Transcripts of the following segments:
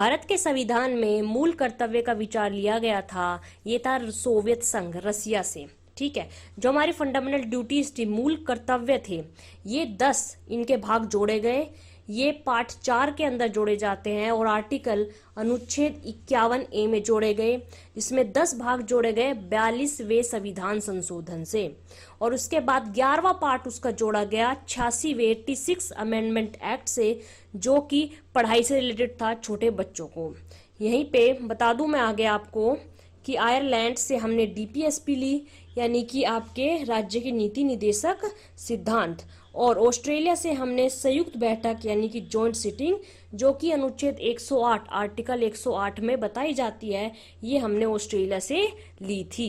भारत के संविधान में मूल कर्तव्य का विचार लिया गया था। ये था सोवियत संघ रसिया से। ठीक है, जो हमारी फंडामेंटल ड्यूटीज थी, मूल कर्तव्य थे, ये 10 इनके भाग जोड़े गए। ये पार्ट 4 के अंदर जोड़े जाते हैं और आर्टिकल अनुच्छेद 51A में जोड़े गए, जिसमें 10 भाग जोड़े गए 42वें संविधान संशोधन से। और उसके बाद 11वां पार्ट उसका जोड़ा गया 86वें 86 अमेंडमेंट एक्ट से, जो कि पढ़ाई से रिलेटेड था छोटे बच्चों को। यहीं पे बता दूं मैं आगे आपको कि आयरलैंड से हमने डीपीएसपी ली, यानी कि आपके राज्य के नीति निदेशक सिद्धांत, और ऑस्ट्रेलिया से हमने संयुक्त बैठक यानी कि जॉइंट सिटिंग, जो कि अनुच्छेद 108 आर्टिकल 108 में बताई जाती है, ये हमने ऑस्ट्रेलिया से ली थी।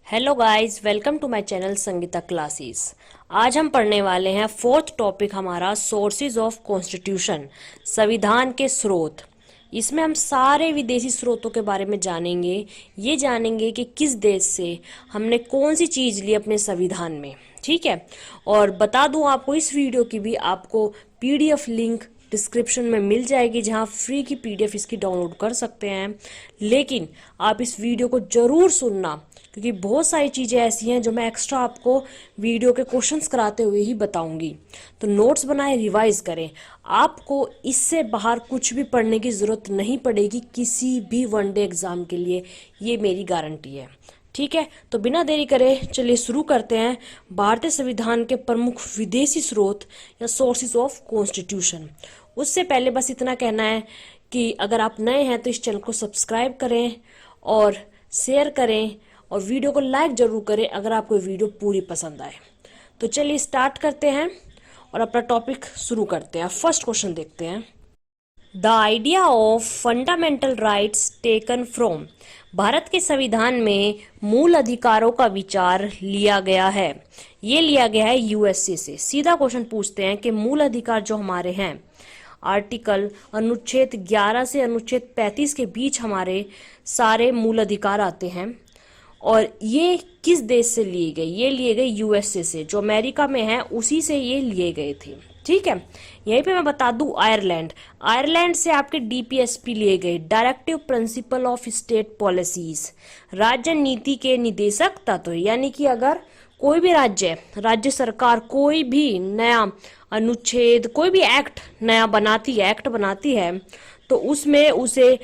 Hello guys, welcome to my channel Sangeeta classes. आज हम पढ़ने वाले हैं 4th टॉपिक हमारा सोर्सेज ऑफ कॉन्स्टिट्यूशन, संविधान के स्रोत। इसमें हम सारे विदेशी स्रोतों के बारे में जानेंगे। ये जानेंगे कि किस देश से हमने कौन सी चीज ली अपने संविधान में। ठीक है, और बता दूं आपको, इस वीडियो की भी आपको पीडीएफ लिंक डिस्क्रिप्शन में मिल जाएगी, जहां फ्री की पीडीएफ इसकी डाउनलोड कर सकते हैं। लेकिन आप इस वीडियो को जरूर सुनना, क्योंकि बहुत सारी चीजें ऐसी हैं जो मैं एक्स्ट्रा आपको वीडियो के क्वेश्चंस कराते हुए ही बताऊंगी। तो नोट्स बनाए, रिवाइज करें। आपको इससे बाहर कुछ भी पढ़ने की जरूरत नहीं पड़ेगी किसी भी वनडे एग्जाम के लिए, ये मेरी गारंटी है। ठीक है, तो बिना देरी करे चलिए शुरू करते हैं भारतीय संविधान के प्रमुख विदेशी स्रोत या सोर्सेज ऑफ कॉन्स्टिट्यूशन। उससे पहले बस इतना कहना है कि अगर आप नए हैं तो इस चैनल को सब्सक्राइब करें और शेयर करें, और वीडियो को लाइक जरूर करें अगर आपको वीडियो पूरी पसंद आए। तो चलिए स्टार्ट करते हैं और अपना टॉपिक शुरू करते हैं। फर्स्ट क्वेश्चन देखते हैं। The idea of fundamental rights taken from, Bharat के संविधान में मूल अधिकारों का विचार लिया गया है। ये लिया गया है यूएसए से। सीधा क्वेश्चन पूछते हैं कि मूल अधिकार जो हमारे हैं, आर्टिकल अनुच्छेद 11 से अनुच्छेद 35 के बीच हमारे सारे मूल अधिकार आते हैं, और ये किस देश से लिए गए? ये लिए गए यूएसए से, जो अमेरिका में है, उसी से ये लिए गए थे। ठीक है, यहीं पे मैं बता दूं आयरलैंड से आपके डीपीएसपी लिए गए, directive principle of state policies, राज्य नीति के निदेशक तत्व। यानी कि अगर कोई भी राज्य सरकार कोई भी नया अनुच्छेद, कोई भी एक्ट बनाती है, तो उसमें उसे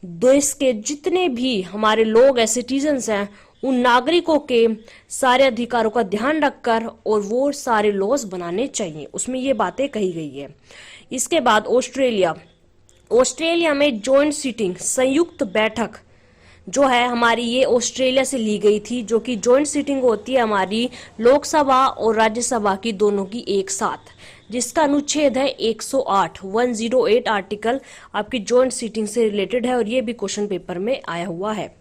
देश के जितने भी हमारे लोग हैं, सिटीजन्स हैं, उन नागरिकों के सारे अधिकारों का ध्यान रखकर और वो सारे लॉज बनाने चाहिए। उसमें ये बातें कही गई है। इसके बाद ऑस्ट्रेलिया में जॉइंट सिटिंग, संयुक्त बैठक जो है हमारी, ये ऑस्ट्रेलिया से ली गई थी, जो कि जॉइंट सिटिंग होती है हमारी लोकसभा और राज्यसभा की दोनों की एक साथ, जिसका अनुच्छेद है 108 आर्टिकल आपकी जॉइंट सिटिंग से रिलेटेड है, और ये भी क्वेश्चन पेपर में आया हुआ है।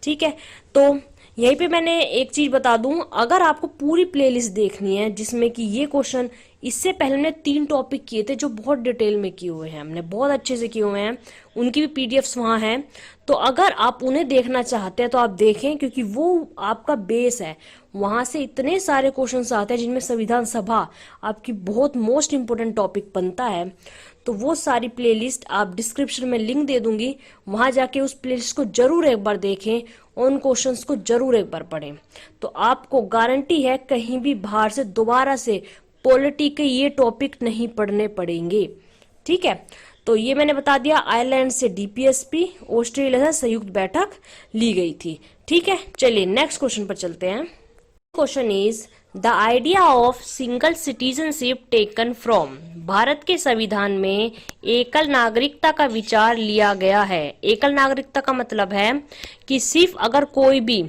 ठीक है, तो यहीं पे मैंने एक चीज बता दूं, अगर आपको पूरी प्लेलिस्ट देखनी है, जिसमें कि ये क्वेश्चन इससे पहले हमने 3 टॉपिक किए थे जो बहुत डिटेल में किए हुए हैं, हमने बहुत अच्छे से किए हुए हैं, उनकी भी पीडीएफ्स वहां हैं। तो अगर आप उन्हें देखना चाहते हैं तो आप देखें, क्योंकि वो आपका बेस है। वहां से इतने सारे क्वेश्चंस आते हैं जिनमें संविधान सभा आपकी बहुत मोस्ट इंपोर्टेंट टॉपिक बनता है। तो वो सारी प्लेलिस्ट आप डिस्क्रिप्शन में लिंक दे दूंगी, वहां जाके उस प्लेलिस्ट को जरूर एक बार देखें, उन क्वेश्चंस को जरूर एक बार पढ़ें। तो आपको गारंटी है कहीं भी बाहर से दोबारा से पॉलिटी के ये टॉपिक नहीं पढ़ने पड़ेंगे। ठीक है, तो ये मैंने बता दिया। आयरलैंड से डीपीएसपी, ऑस्ट्रेलिया से संयुक्त बैठक ली गई थी। ठीक है, चलिए नेक्स्ट क्वेश्चन पर चलते हैं। Question is the idea of single citizenship taken from, Bharat के संविधान में एकल नागरिकता का विचार लिया गया है। एकल नागरिकता का मतलब है कि सिर्फ अगर कोई भी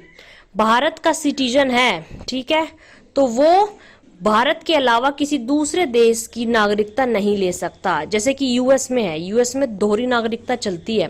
भारत का सिटीजन है, ठीक है, तो वो भारत के अलावा किसी दूसरे देश की नागरिकता नहीं ले सकता। जैसे कि यूएस में है, यूएस में दोहरी नागरिकता चलती है,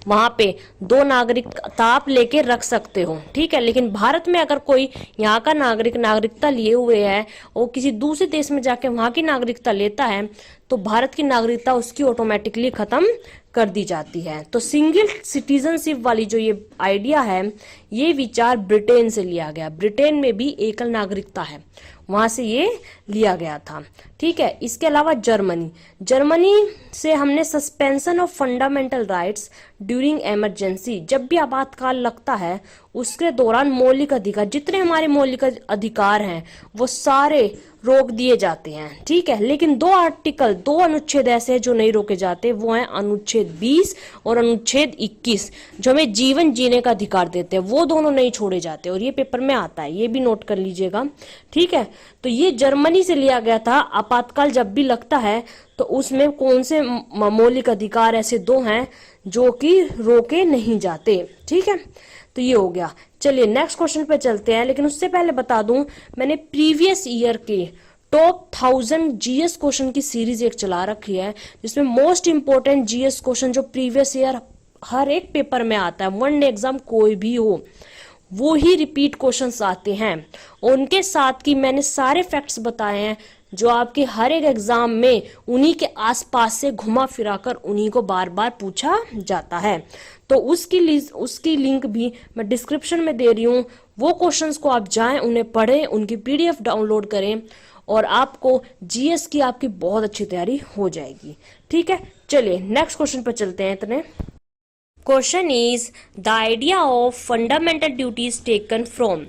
वहां पे 2 नागरिकता आप लेके रख सकते हो। ठीक है, लेकिन भारत में अगर कोई यहाँ का नागरिकता लिए हुए है और किसी दूसरे देश में जाके वहां की नागरिकता लेता है, तो भारत की नागरिकता उसकी ऑटोमेटिकली खत्म कर दी जाती है। तो सिंगल सिटीजनशिप वाली जो ये आइडिया है, ये विचार ब्रिटेन से लिया गया। ब्रिटेन में भी एकल नागरिकता है, वहां से ये लिया गया था। ठीक है, इसके अलावा जर्मनी से हमने suspension of fundamental rights during emergency, जब भी आपातकाल लगता है उसके दौरान मौलिक अधिकार, जितने हमारे मौलिक अधिकार हैं वो सारे रोक दिए जाते हैं। ठीक है, लेकिन दो अनुच्छेद ऐसे हैं जो नहीं रोके जाते, वो हैं अनुच्छेद 20 और अनुच्छेद 21, जो हमें जीवन जीने का अधिकार देते हैं, वो दोनों नहीं छोड़े जाते, और ये पेपर में आता है, ये भी नोट कर लीजिएगा। ठीक है, तो ये जर्मनी से लिया गया था। आपातकाल जब भी लगता है तो उसमें कौन से मौलिक अधिकार ऐसे दो हैं जो कि रोके नहीं जाते। ठीक है, तो ये हो गया। चलिए नेक्स्ट क्वेश्चन पे चलते हैं, लेकिन उससे पहले बता दूं मैंने प्रीवियस ईयर के टॉप 1000 जीएस क्वेश्चन की सीरीज एक चला रखी है, जिसमें मोस्ट इंपोर्टेंट जीएस क्वेश्चन जो प्रीवियस ईयर हर एक पेपर में आता है, वनडे एग्जाम कोई भी हो, वो ही रिपीट क्वेश्चंस आते हैं। उनके साथ की मैंने सारे फैक्ट्स बताए हैं जो आपके हर एक एग्जाम में उन्हीं के आसपास से घुमा फिराकर उन्हीं को बार बार पूछा जाता है। तो उसकी लिंक भी मैं डिस्क्रिप्शन में दे रही हूँ। वो क्वेश्चंस को आप जाएं, उन्हें पढ़ें, उनकी पीडीएफ डाउनलोड करें और आपको जीएस की आपकी बहुत अच्छी तैयारी हो जाएगी। ठीक है, चलिए नेक्स्ट क्वेश्चन पर चलते हैं। इतने question is the idea of fundamental duties taken from.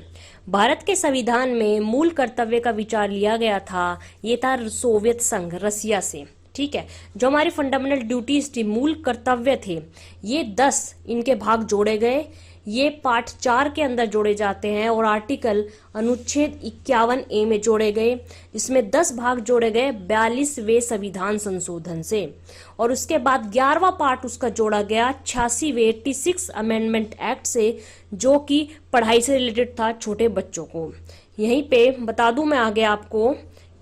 Bharat के संविधान में मूल कर्तव्य का विचार लिया गया था, ये था सोवियत संघ रसिया से। ठीक है, जो हमारी फंडामेंटल ड्यूटीज थी, मूल कर्तव्य थे, ये 10 इनके भाग जोड़े गए, ये पार्ट 4 के अंदर जोड़े जाते हैं और आर्टिकल अनुच्छेद 51A में जोड़े गए। इसमें 10 भाग जोड़े गए 42वें संविधान संशोधन से, और उसके बाद 11वां पार्ट उसका जोड़ा गया 86वें 86 अमेंडमेंट एक्ट से, जो कि पढ़ाई से रिलेटेड था छोटे बच्चों को। यहीं पे बता दूं मैं आगे आपको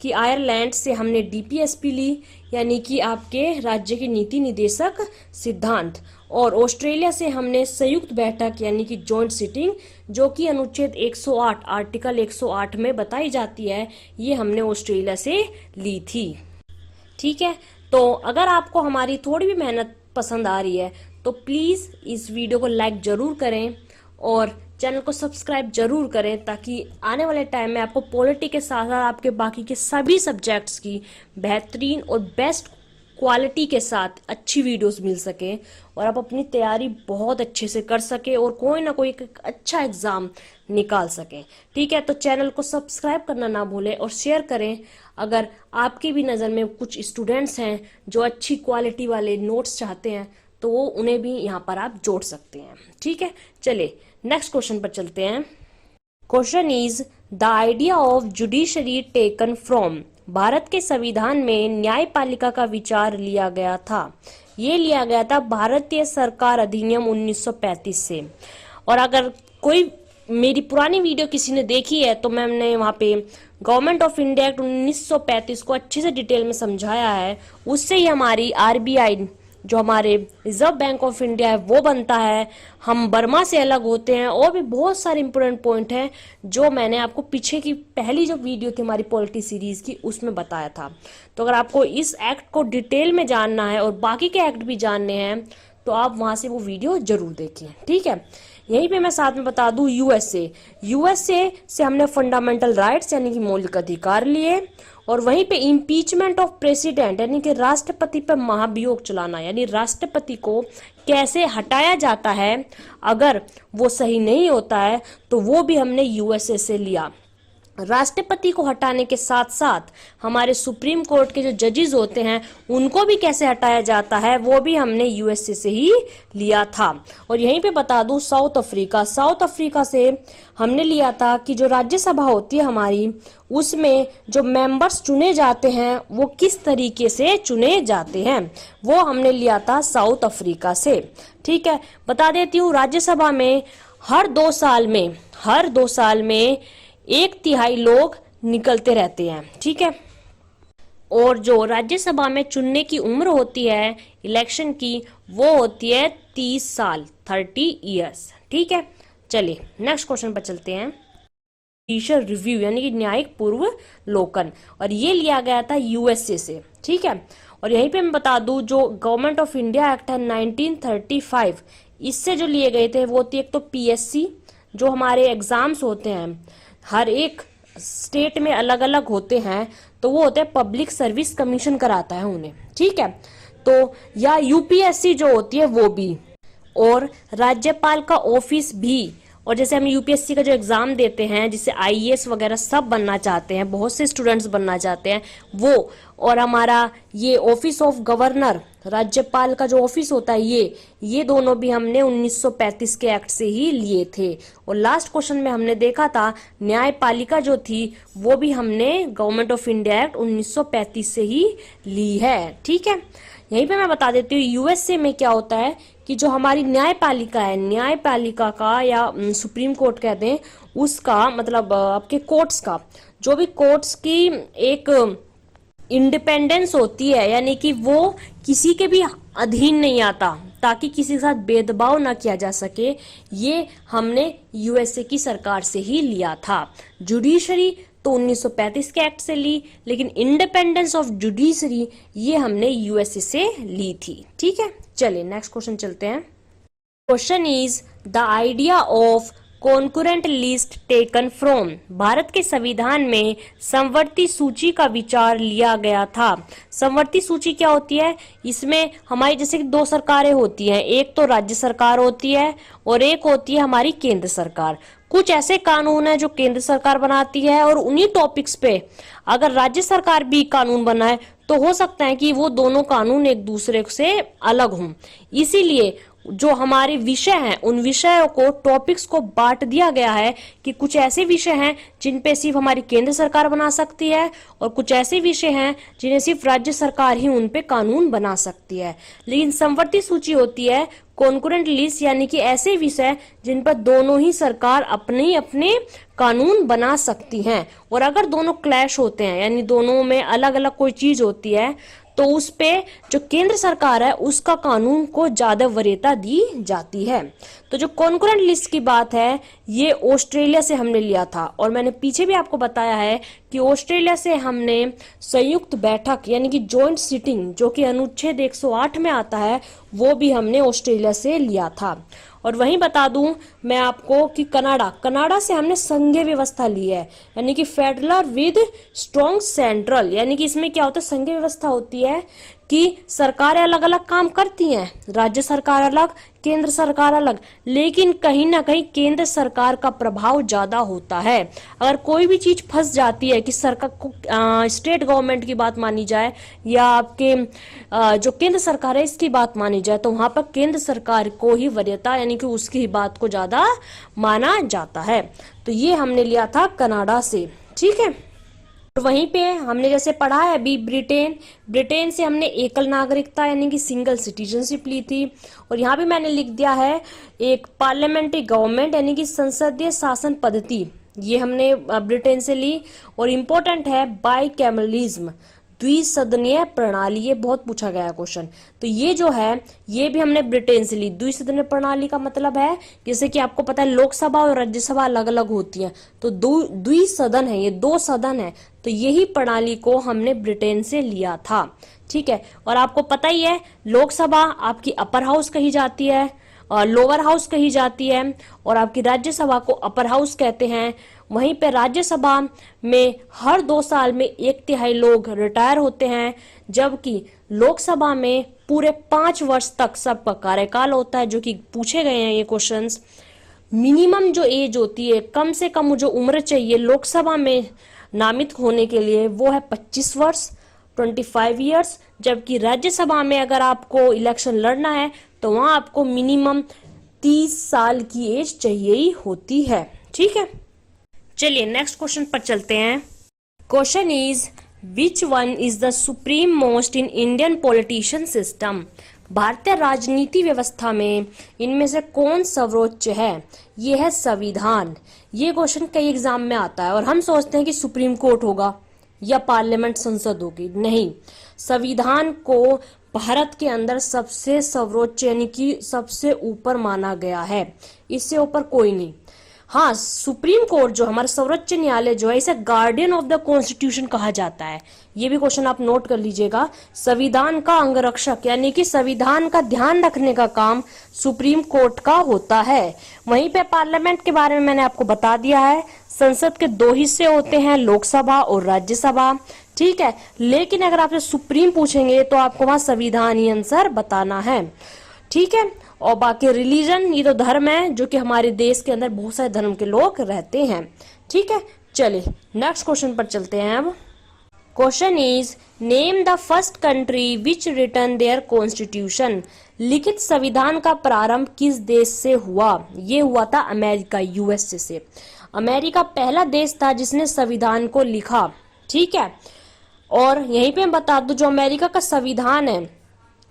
कि आयरलैंड से हमने डीपीएसपी ली, यानी कि आपके राज्य के नीति निदेशक सिद्धांत, और ऑस्ट्रेलिया से हमने संयुक्त बैठक यानी कि जॉइंट सिटिंग, जो कि अनुच्छेद 108 आर्टिकल 108 में बताई जाती है, ये हमने ऑस्ट्रेलिया से ली थी। ठीक है, तो अगर आपको हमारी थोड़ी भी मेहनत पसंद आ रही है तो प्लीज इस वीडियो को लाइक जरूर करें और चैनल को सब्सक्राइब जरूर करें, ताकि आने वाले टाइम में आपको पॉलिटी के साथ साथ आपके बाकी के सभी सब्जेक्ट्स की बेहतरीन और बेस्ट क्वालिटी के साथ अच्छी वीडियोस मिल सके और आप अपनी तैयारी बहुत अच्छे से कर सके और कोई ना कोई एक अच्छा एग्जाम निकाल सके। ठीक है, तो चैनल को सब्सक्राइब करना ना भूलें और शेयर करें। अगर आपकी भी नज़र में कुछ स्टूडेंट्स हैं जो अच्छी क्वालिटी वाले नोट्स चाहते हैं तो वो उन्हें भी यहाँ पर आप जोड़ सकते हैं। ठीक है, चलिए नेक्स्ट क्वेश्चन पर चलते हैं। Question is the idea of judiciary taken from. Bharat के संविधान में न्यायपालिका का विचार लिया गया था, ये लिया गया था भारतीय सरकार अधिनियम 1935 से। और अगर कोई मेरी पुरानी वीडियो किसी ने देखी है तो मैंने वहाँ पे गवर्नमेंट ऑफ इंडिया एक्ट 1935 को अच्छे से डिटेल में समझाया है। उससे ही हमारी आरबीआई, जो हमारे रिजर्व बैंक ऑफ इंडिया है, वो बनता है। हम बर्मा से अलग होते हैं, और भी बहुत सारे इंपोर्टेंट पॉइंट हैं जो मैंने आपको पीछे की पहली जो वीडियो थी हमारी पॉलिटी सीरीज की उसमें बताया था। तो अगर आपको इस एक्ट को डिटेल में जानना है और बाकी के एक्ट भी जानने हैं तो आप वहां से वो वीडियो जरूर देखिए। ठीक है, यहीं पे मैं साथ में बता दूं यूएसए से हमने फंडामेंटल राइट्स यानी कि मौलिक अधिकार लिए, और वहीं पे इम्पीचमेंट ऑफ प्रेसिडेंट यानी कि राष्ट्रपति पर महाभियोग चलाना, यानी राष्ट्रपति को कैसे हटाया जाता है अगर वो सही नहीं होता है, तो वो भी हमने यूएसए से लिया। राष्ट्रपति को हटाने के साथ साथ हमारे सुप्रीम कोर्ट के जो जजेस होते हैं उनको भी कैसे हटाया जाता है, वो भी हमने यूएसए से ही लिया था। और यहीं पे बता दूं साउथ अफ्रीका से हमने लिया था कि जो राज्यसभा होती है हमारी, उसमें जो मेंबर्स चुने जाते हैं वो किस तरीके से चुने जाते हैं, वो हमने लिया था साउथ अफ्रीका से। ठीक है, बता देती हूँ राज्यसभा में हर 2 साल में 1/3 लोग निकलते रहते हैं। ठीक है, और जो राज्यसभा में चुनने की उम्र होती है इलेक्शन की, वो होती है 30 साल 30 इयर्स। ठीक है, चलिए नेक्स्ट क्वेश्चन पर चलते हैं। जुडिशियल रिव्यू यानी कि न्यायिक पूर्वावलोकन, और ये लिया गया था यूएसए से। ठीक है, और यहीं पे मैं बता दूं जो गवर्नमेंट ऑफ इंडिया एक्ट है 1935, इससे जो लिए गए थे वो थी एक तो पीएससी, जो हमारे एग्जाम्स होते हैं हर एक स्टेट में अलग अलग होते हैं, तो वो होते हैं पब्लिक सर्विस कमीशन कराता है उन्हें, ठीक है। तो या यूपीएससी जो होती है वो भी, और राज्यपाल का ऑफिस भी। और जैसे हम यूपीएससी का जो एग्जाम देते हैं, जिससे आईएएस वगैरह सब बनना चाहते हैं, बहुत से स्टूडेंट्स बनना चाहते हैं वो, और हमारा ये ऑफिस ऑफ गवर्नर, राज्यपाल का जो ऑफिस होता है, ये दोनों भी हमने 1935 के एक्ट से ही लिए थे। और लास्ट क्वेश्चन में हमने देखा था न्यायपालिका जो थी वो भी हमने गवर्नमेंट ऑफ इंडिया एक्ट 1935 से ही ली है, ठीक है। यहीं पे मैं बता देती हूँ यूएसए में क्या होता है कि जो हमारी न्यायपालिका है, न्यायपालिका का या सुप्रीम कोर्ट कहते हैं उसका, मतलब आपके कोर्ट्स का, जो भी कोर्ट्स की एक इंडिपेंडेंस होती है, यानी कि वो किसी के भी अधीन नहीं आता, ताकि किसी के साथ भेदभाव ना किया जा सके, ये हमने यूएसए की सरकार से ही लिया था। जुडिशरी तो 1935 के एक्ट से ली, लेकिन इंडिपेंडेंस ऑफ जुडिशरी ये हमने यूएसए से ली थी, ठीक है। चलिए नेक्स्ट क्वेश्चन चलते हैं। Question is the idea of concurrent list taken from. Bharat के संविधान में समवर्ती सूची का विचार लिया गया था। समवर्ती सूची क्या होती है? इसमें हमारी जैसे कि दो सरकारें होती हैं, एक तो राज्य सरकार होती है और एक होती है हमारी केंद्र सरकार। कुछ ऐसे कानून है जो केंद्र सरकार बनाती है और उन्हीं टॉपिक्स पे अगर राज्य सरकार भी कानून बनाए तो हो सकता है कि वो दोनों कानून एक दूसरे से अलग हों। इसीलिए जो हमारे विषय हैं उन विषयों को, टॉपिक्स को बांट दिया गया है कि कुछ ऐसे विषय हैं जिन पे सिर्फ हमारी केंद्र सरकार बना सकती है और कुछ ऐसे विषय हैं जिन्हें सिर्फ राज्य सरकार ही उन पे कानून बना सकती है। लेकिन समवर्ती सूची होती है कॉन्करेंट लिस्ट, यानी कि ऐसे विषय जिन पर दोनों ही सरकार अपने अपने कानून बना सकती हैं। और अगर दोनों क्लैश होते हैं, यानी दोनों में अलग अलग कोई चीज होती है, तो उस पे जो केंद्र सरकार है उसका कानून को ज्यादा वरीयता दी जाती है। तो जो कॉन्करेंट लिस्ट की बात है ये ऑस्ट्रेलिया से हमने लिया था, और मैंने पीछे भी आपको बताया है कि ऑस्ट्रेलिया से हमने संयुक्त बैठक यानी कि जॉइंट सिटिंग, जो कि अनुच्छेद 108 में आता है, वो भी हमने ऑस्ट्रेलिया से लिया था। और वहीं बता दूं मैं आपको कि कनाडा से हमने संघीय व्यवस्था ली है, यानी कि फेडरल विद स्ट्रॉन्ग सेंट्रल। यानी कि इसमें क्या होता है, संघीय व्यवस्था होती है कि सरकारें अलग अलग काम करती हैं, राज्य सरकार अलग, केंद्र सरकार अलग, लेकिन कहीं ना कहीं केंद्र सरकार का प्रभाव ज्यादा होता है। अगर कोई भी चीज फंस जाती है कि सरकार को स्टेट गवर्नमेंट की बात मानी जाए या आपके जो केंद्र सरकार है इसकी बात मानी जाए, तो वहां पर केंद्र सरकार को ही वरीयता यानी कि उसकी ही बात को ज्यादा माना जाता है। तो ये हमने लिया था कनाडा से, ठीक है। और वहीं पे हमने जैसे पढ़ा है अभी ब्रिटेन से हमने एकल नागरिकता यानी कि सिंगल सिटीजनशिप ली थी। और यहाँ भी मैंने लिख दिया है एक पार्लियामेंट्री गवर्नमेंट यानी कि संसदीय शासन पद्धति, ये हमने ब्रिटेन से ली। और इम्पोर्टेंट है बाइकैमरलिज्म, द्विसदनीय प्रणाली, ये बहुत पूछा गया क्वेश्चन। तो ये जो है ये भी हमने ब्रिटेन से ली। द्विसदनीय प्रणाली का मतलब है जैसे कि आपको पता है लोकसभा और राज्यसभा अलग अलग होती हैं, तो द्विसदन है, ये दो सदन है, तो यही प्रणाली को हमने ब्रिटेन से लिया था, ठीक है। और आपको पता ही है लोकसभा आपकी अपर हाउस कही जाती है, लोअर हाउस कही जाती है, और आपकी राज्यसभा को अपर हाउस कहते हैं। वहीं पे राज्यसभा में हर 2 साल में 1/3 लोग रिटायर होते हैं, जबकि लोकसभा में पूरे 5 वर्ष तक सबका कार्यकाल होता है, जो कि पूछे गए हैं ये क्वेश्चंस। मिनिमम जो एज होती है, कम से कम जो उम्र चाहिए लोकसभा में नामित होने के लिए, वो है 25 वर्ष 25 ईयर्स, जबकि राज्यसभा में अगर आपको इलेक्शन लड़ना है तो वहां आपको मिनिमम 30 साल की एज चाहिए ही होती है, ठीक है। चलिए नेक्स्ट क्वेश्चन पर चलते हैं। Question is which one is the supreme most in Indian politician system. भारतीय राजनीति व्यवस्था में इनमें से कौन सर्वोच्च है? ये है संविधान। ये क्वेश्चन कई एग्जाम में आता है और हम सोचते हैं कि सुप्रीम कोर्ट होगा या पार्लियामेंट संसद होगी, नहीं। संविधान को भारत के अंदर सबसे सर्वोच्च यानी कि सबसे ऊपर माना गया है, इससे ऊपर कोई नहीं। हाँ, सुप्रीम कोर्ट जो हमारा सर्वोच्च न्यायालय जो है, इसे गार्डियन ऑफ द कॉन्स्टिट्यूशन कहा जाता है। ये भी क्वेश्चन आप नोट कर लीजिएगा। संविधान का अंगरक्षक यानी कि संविधान का ध्यान रखने का काम सुप्रीम कोर्ट का होता है। वहीं पे पार्लियामेंट के बारे में मैंने आपको बता दिया है। संसद के 2 हिस्से होते हैं, लोकसभा और राज्यसभा, ठीक है। लेकिन अगर आपसे सुप्रीम पूछेंगे तो आपको वहां संविधान ही आंसर बताना है, ठीक है। और बाकी रिलीजन, ये तो धर्म है जो कि हमारे देश के अंदर बहुत सारे धर्म के लोग रहते हैं, ठीक है। चलिए नेक्स्ट क्वेश्चन पर चलते हैं। अब question is name the first country which written their constitution. लिखित संविधान का प्रारंभ किस देश से हुआ? ये हुआ था अमेरिका, यूएसए से। अमेरिका पहला देश था जिसने संविधान को लिखा, ठीक है। और यहीं पे मैं बता दूं, जो अमेरिका का संविधान है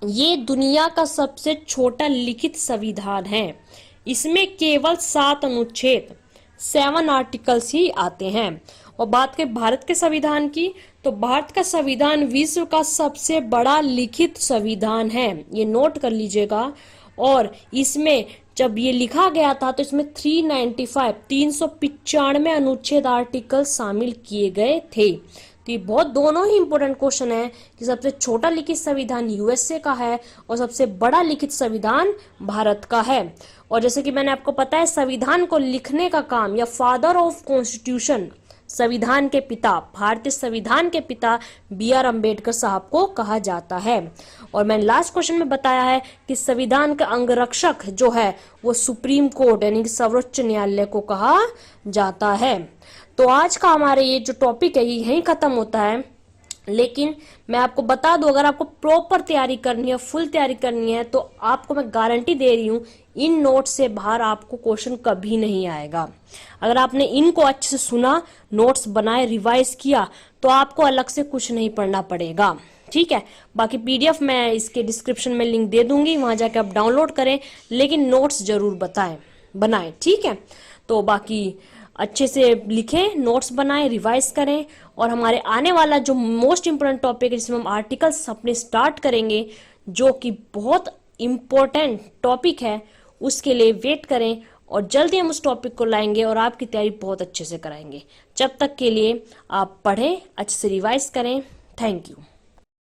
ये दुनिया का सबसे छोटा लिखित संविधान है। इसमें केवल 7 अनुच्छेद, 7 आर्टिकल्स ही आते हैं। और बात करें भारत के संविधान की, तो भारत का संविधान विश्व का सबसे बड़ा लिखित संविधान है, ये नोट कर लीजिएगा। और इसमें जब ये लिखा गया था तो इसमें 395 अनुच्छेद आर्टिकल शामिल किए गए थे। तो ये बहुत दोनों ही इंपॉर्टेंट क्वेश्चन है कि सबसे छोटा लिखित संविधान यूएसए का है और सबसे बड़ा लिखित संविधान भारत का है। और जैसे कि मैंने आपको पता है, संविधान को लिखने का काम या फादर ऑफ कॉन्स्टिट्यूशन, संविधान के पिता, भारतीय संविधान के पिता BR अम्बेडकर साहब को कहा जाता है। और मैंने लास्ट क्वेश्चन में बताया है कि संविधान का अंगरक्षक जो है वो सुप्रीम कोर्ट यानी कि सर्वोच्च न्यायालय को कहा जाता है। तो आज का हमारे ये जो टॉपिक है ये यहीं खत्म होता है। लेकिन मैं आपको बता दूं, अगर आपको प्रॉपर तैयारी करनी है, फुल तैयारी करनी है, तो आपको मैं गारंटी दे रही हूं इन नोट्स से बाहर आपको क्वेश्चन कभी नहीं आएगा। अगर आपने इनको अच्छे से सुना, नोट्स बनाए, रिवाइज किया, तो आपको अलग से कुछ नहीं पढ़ना पड़ेगा, ठीक है। बाकी PDF मैं इसके डिस्क्रिप्शन में लिंक दे दूंगी, वहां जाके आप डाउनलोड करें, लेकिन नोट्स जरूर बनाएं, ठीक है। तो बाकी अच्छे से लिखें, नोट्स बनाएं, रिवाइज करें। और हमारे आने वाला जो मोस्ट इंपोर्टेंट टॉपिक है जिसमें हम आर्टिकल्स अपने स्टार्ट करेंगे, जो कि बहुत इंपॉर्टेंट टॉपिक है, उसके लिए वेट करें और जल्दी हम उस टॉपिक को लाएंगे और आपकी तैयारी बहुत अच्छे से कराएंगे। जब तक के लिए आप पढ़ें, अच्छे से रिवाइज करें। Thank you.